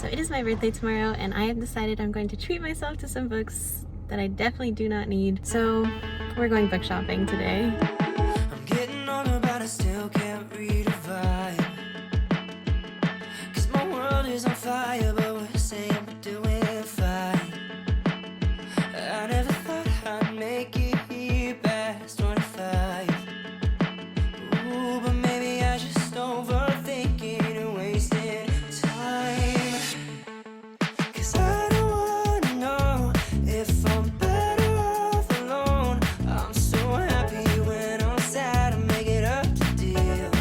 So it is my birthday tomorrow, and I have decided I'm going to treat myself to some books that I definitely do not need. So we're going book shopping today. I'm getting older, but I still can't read a vibe. 'Cause my world is on fire, but we're saying we're doing fine. I never thought I'd make it here past 25. Ooh, but maybe I just overthinking and wasting time. 'Cause I don't wanna know if I'm better off alone. I'm so happy when I'm sad, I make it up to deal.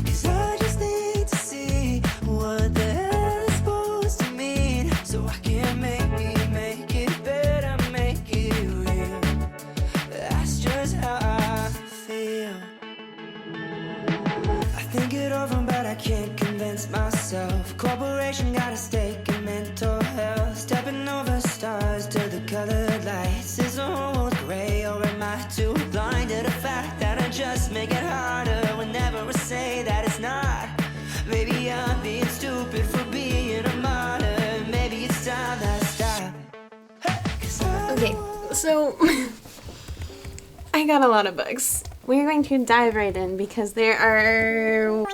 'Cause I just need to see what the hell it's supposed to mean, so I can make it better, make it real. That's just how I feel. I think it over, but I can't convince myself. Corporation got a stake in mental health. Stepping over stars to the colored lights. Is the whole world gray, or am I too blind to the fact that I just make it harder whenever I say that it's not? Maybe I'm being stupid for being a martyr. Maybe it's time that I stop. Hey, 'cause I Okay, so I got a lot of books. We're going to dive right in because there are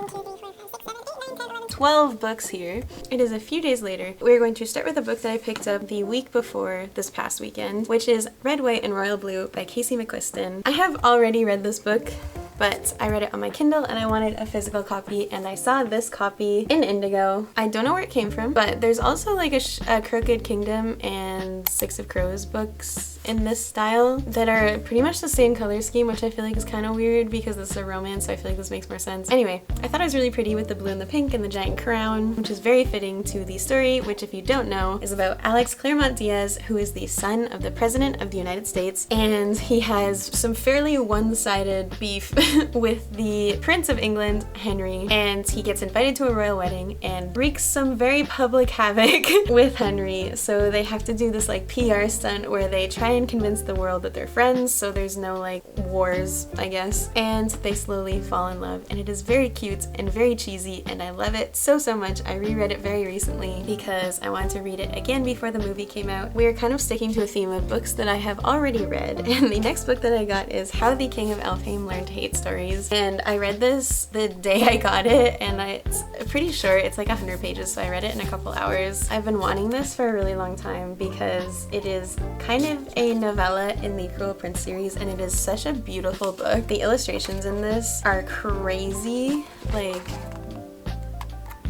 12 books here. It is a few days later. We're going to start with a book that I picked up the week before this past weekend, which is Red, White, and Royal Blue by Casey McQuiston. I have already read this book, but I read it on my Kindle and I wanted a physical copy, and I saw this copy in indigo. I don't know where it came from, but there's also like a Crooked Kingdom and Six of Crows books in this style that are pretty much the same color scheme, which I feel like is kind of weird because this is a romance, so I feel like this makes more sense. Anyway, I thought it was really pretty with the blue and the pink and the giant crown, which is very fitting to the story, which, if you don't know, is about Alex Claremont Diaz, who is the son of the President of the United States, and he has some fairly one-sided beef with the Prince of England, Henry, and he gets invited to a royal wedding and wreaks some very public havoc with Henry. So they have to do this like PR stunt where they try and convince the world that they're friends, so there's no like wars, I guess, and they slowly fall in love, and it is very cute and very cheesy, and I love it so much. I reread it very recently because I wanted to read it again before the movie came out. We are kind of sticking to a theme of books that I have already read, and the next book that I got is How the King of Elfhame Learned to Hate Stories, and I read this the day I got it, and it's pretty short. It's like 100 pages, so I read it in a couple hours. I've been wanting this for a really long time because it is kind of a novella in the Cruel Prince series, and it is such a beautiful book. The illustrations in this are crazy, like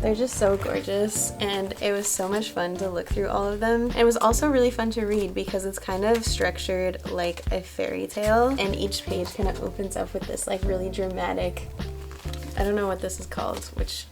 they're just so gorgeous, and it was so much fun to look through all of them. It was also really fun to read because it's kind of structured like a fairy tale, and each page kind of opens up with this like really dramatic, I don't know what this is called, which,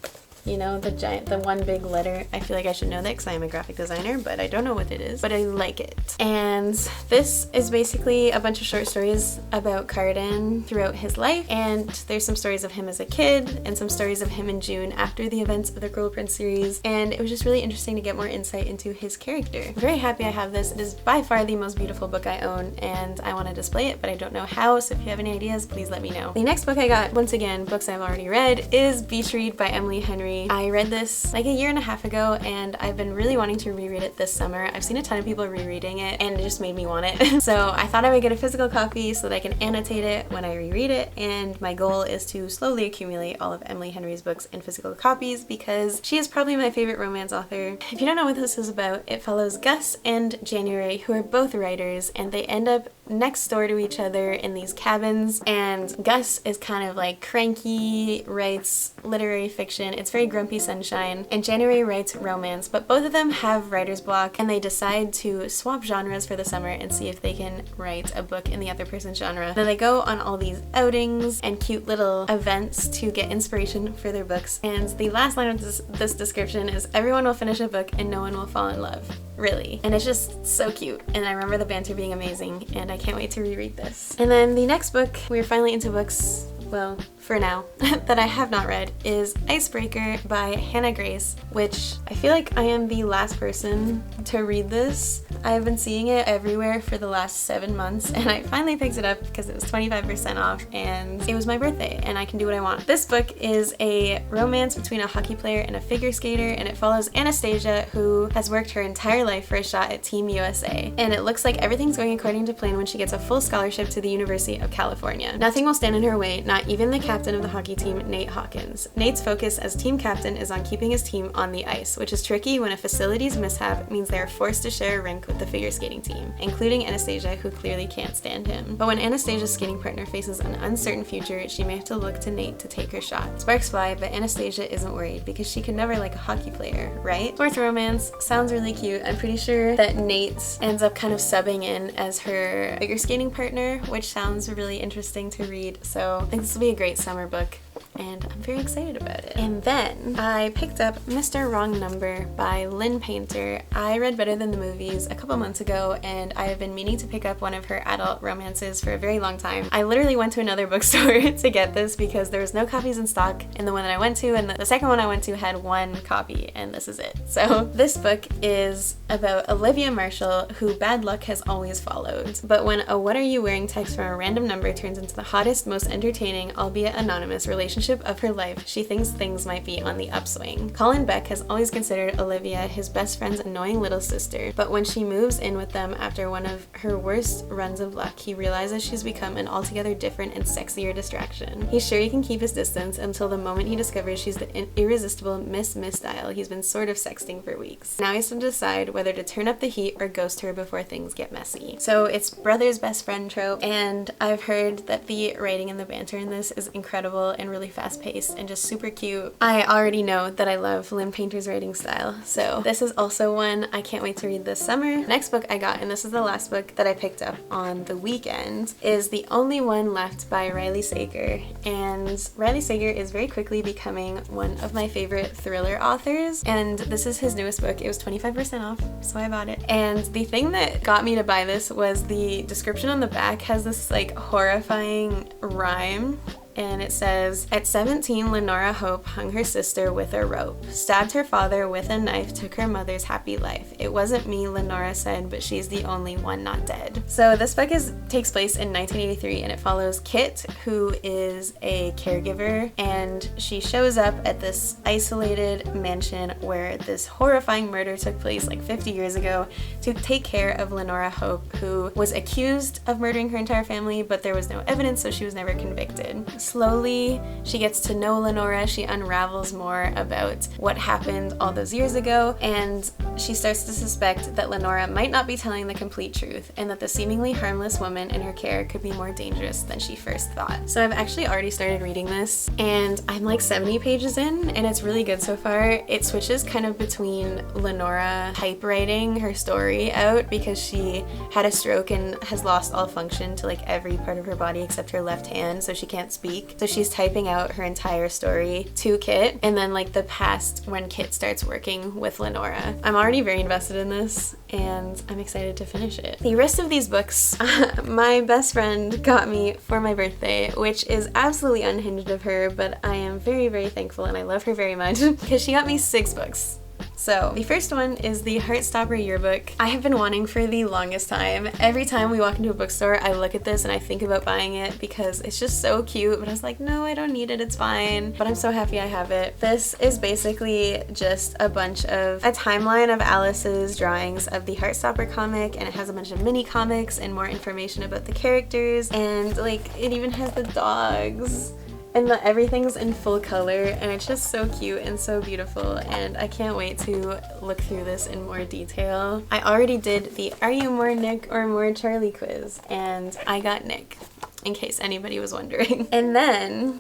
you know, the one big letter. I feel like I should know that because I am a graphic designer, but I don't know what it is, but I like it. And this is basically a bunch of short stories about Cardan throughout his life, and there's some stories of him as a kid and some stories of him in June after the events of the Cruel Prince series, and it was just really interesting to get more insight into his character. I'm very happy I have this. It is by far the most beautiful book I own, and I want to display it, but I don't know how, so if you have any ideas, please let me know. The next book I got, once again, books I've already read, is Beach Read by Emily Henry. I read this like a year and a half ago, and I've been really wanting to reread it this summer. I've seen a ton of people rereading it, and it just made me want it. So I thought I would get a physical copy so that I can annotate it when I reread it, and my goal is to slowly accumulate all of Emily Henry's books in physical copies because she is probably my favorite romance author. If you don't know what this is about, it follows Gus and January, who are both writers, and they end up next door to each other in these cabins, and Gus is kind of like cranky, writes literary fiction. It's very grumpy sunshine, and January writes romance, but both of them have writer's block, and they decide to swap genres for the summer and see if they can write a book in the other person's genre. Then they go on all these outings and cute little events to get inspiration for their books, and the last line of this description is, everyone will finish a book and no one will fall in love. Really. And it's just so cute, and I remember the banter being amazing, and I can't wait to reread this. And then the next book, we're finally into books, well, for now, that I have not read is Icebreaker by Hannah Grace, which I feel like I am the last person to read this. I've been seeing it everywhere for the last 7 months, and I finally picked it up because it was 25% off and it was my birthday and I can do what I want. This book is a romance between a hockey player and a figure skater, and it follows Anastasia, who has worked her entire life for a shot at Team USA. And it looks like everything's going according to plan when she gets a full scholarship to the University of California. Nothing will stand in her way, not even the captain of the hockey team, Nate Hawkins. Nate's focus as team captain is on keeping his team on the ice, which is tricky when a facilities mishap means they are forced to share a rink with the figure skating team, including Anastasia, who clearly can't stand him. But when Anastasia's skating partner faces an uncertain future, she may have to look to Nate to take her shot. Sparks fly, but Anastasia isn't worried because she could never like a hockey player, right? Fourth romance sounds really cute. I'm pretty sure that Nate ends up kind of subbing in as her figure skating partner, which sounds really interesting to read. So I think this will be a great summer book, and I'm very excited about it. And then I picked up Mr. Wrong Number by Lynn Painter. I read Better Than the Movies a couple months ago, and I have been meaning to pick up one of her adult romances for a very long time. I literally went to another bookstore to get this because there was no copies in stock in the one that I went to, and the second one I went to had one copy, and this is it. So this book is about Olivia Marshall, who bad luck has always followed. But when a "what are you wearing" text from a random number turns into the hottest, most entertaining, albeit anonymous, relationship of her life, she thinks things might be on the upswing. Colin Beck has always considered Olivia his best friend's annoying little sister, but when she moves in with them after one of her worst runs of luck, he realizes she's become an altogether different and sexier distraction. He's sure he can keep his distance until the moment he discovers she's the irresistible Miss Style he's been sort of sexting for weeks. Now he has to decide whether to turn up the heat or ghost her before things get messy. So it's brother's best friend trope, and I've heard that the writing and the banter in this is incredible and really fast-paced and just super cute. I already know that I love Lynn Painter's writing style, so this is also one I can't wait to read this summer. Next book I got, and this is the last book that I picked up on the weekend, is The Only One Left by Riley Sager. And Riley Sager is very quickly becoming one of my favorite thriller authors, and this is his newest book. It was 25% off, so I bought it. And the thing that got me to buy this was the description on the back has this like horrifying rhyme. And it says, at 17, Lenora Hope hung her sister with a rope, stabbed her father with a knife, took her mother's happy life. It wasn't me, Lenora said, but she's the only one not dead. So this book takes place in 1983, and it follows Kit, who is a caregiver, and she shows up at this isolated mansion where this horrifying murder took place like 50 years ago to take care of Lenora Hope, who was accused of murdering her entire family, but there was no evidence, so she was never convicted. Slowly, she gets to know Lenora, she unravels more about what happened all those years ago, and she starts to suspect that Lenora might not be telling the complete truth, and that the seemingly harmless woman in her care could be more dangerous than she first thought. So I've actually already started reading this, and I'm like 70 pages in, and it's really good so far. It switches kind of between Lenora typewriting her story out because she had a stroke and has lost all function to like every part of her body except her left hand, so she can't speak. So she's typing out her entire story to Kit, and then like the past when Kit starts working with Lenora. I'm already very invested in this, and I'm excited to finish it. The rest of these books, my best friend got me for my birthday, which is absolutely unhinged of her, but I am very, very thankful, and I love her very much because she got me 6 books. So the first one is the Heartstopper yearbook. I have been wanting for the longest time. Every time we walk into a bookstore, I look at this and I think about buying it because it's just so cute, but I was like, no, I don't need it, it's fine. But I'm so happy I have it. This is basically just a timeline of Alice's drawings of the Heartstopper comic, and it has a bunch of mini comics and more information about the characters, and like it even has the dogs. And everything's in full color, and it's just so cute and so beautiful, and I can't wait to look through this in more detail. I already did the Are You More Nick or More Charlie quiz, and I got Nick, in case anybody was wondering. And then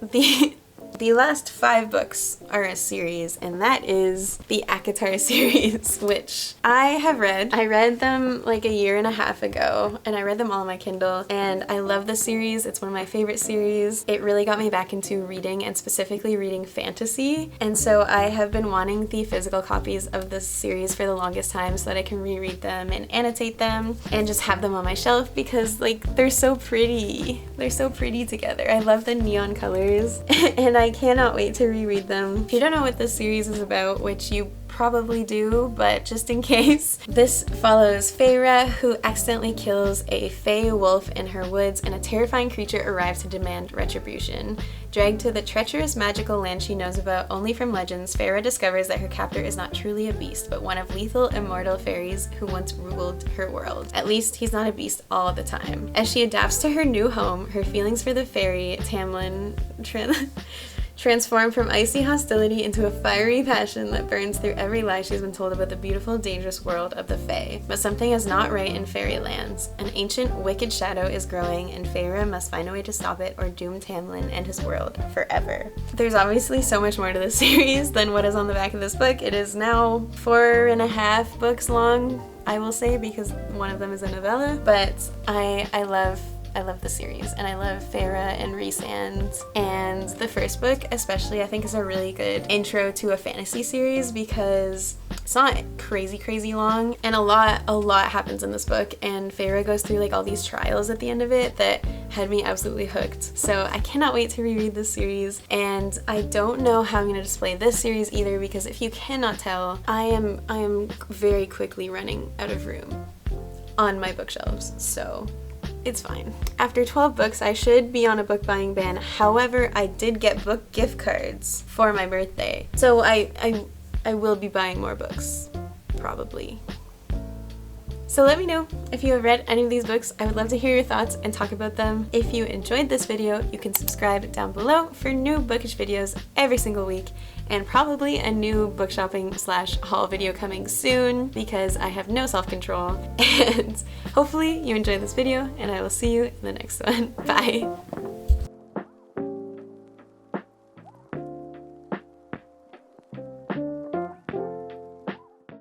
The last 5 books are a series, and that is the ACOTAR series, which I have read. I read them like a year and a half ago, and I read them all on my Kindle, and I love the series. It's one of my favorite series. It really got me back into reading, and specifically reading fantasy, and so I have been wanting the physical copies of this series for the longest time so that I can reread them and annotate them and just have them on my shelf, because like they're so pretty. They're so pretty together. I love the neon colors and I cannot wait to reread them. If you don't know what this series is about, which you probably do, but just in case, this follows Feyre, who accidentally kills a fey wolf in her woods, and a terrifying creature arrives to demand retribution. Dragged to the treacherous magical land she knows about only from legends, Feyre discovers that her captor is not truly a beast, but one of lethal immortal fairies who once ruled her world. At least he's not a beast all the time. As she adapts to her new home, her feelings for the fairy, Tamlin, transform from icy hostility into a fiery passion that burns through every lie she's been told about the beautiful, dangerous world of the Fae. But something is not right in fairylands. An ancient, wicked shadow is growing, and Feyre must find a way to stop it or doom Tamlin and his world forever. There's obviously so much more to this series than what is on the back of this book. It is now 4.5 books long, I will say, because one of them is a novella, but I love the series, and I love Feyre and Rhysand, and the first book especially I think is a really good intro to a fantasy series because it's not crazy long, and a lot happens in this book, and Feyre goes through like all these trials at the end of it that had me absolutely hooked. So I cannot wait to reread this series, and I don't know how I'm going to display this series either, because if you cannot tell, I am very quickly running out of room on my bookshelves, so it's fine. After 12 books, I should be on a book buying ban. However, I did get book gift cards for my birthday, so I will be buying more books, probably. So let me know if you have read any of these books. I would love to hear your thoughts and talk about them. If you enjoyed this video, you can subscribe down below for new bookish videos every single week, and probably a new book shopping / haul video coming soon because I have no self-control. And hopefully you enjoyed this video, and I will see you in the next one. Bye!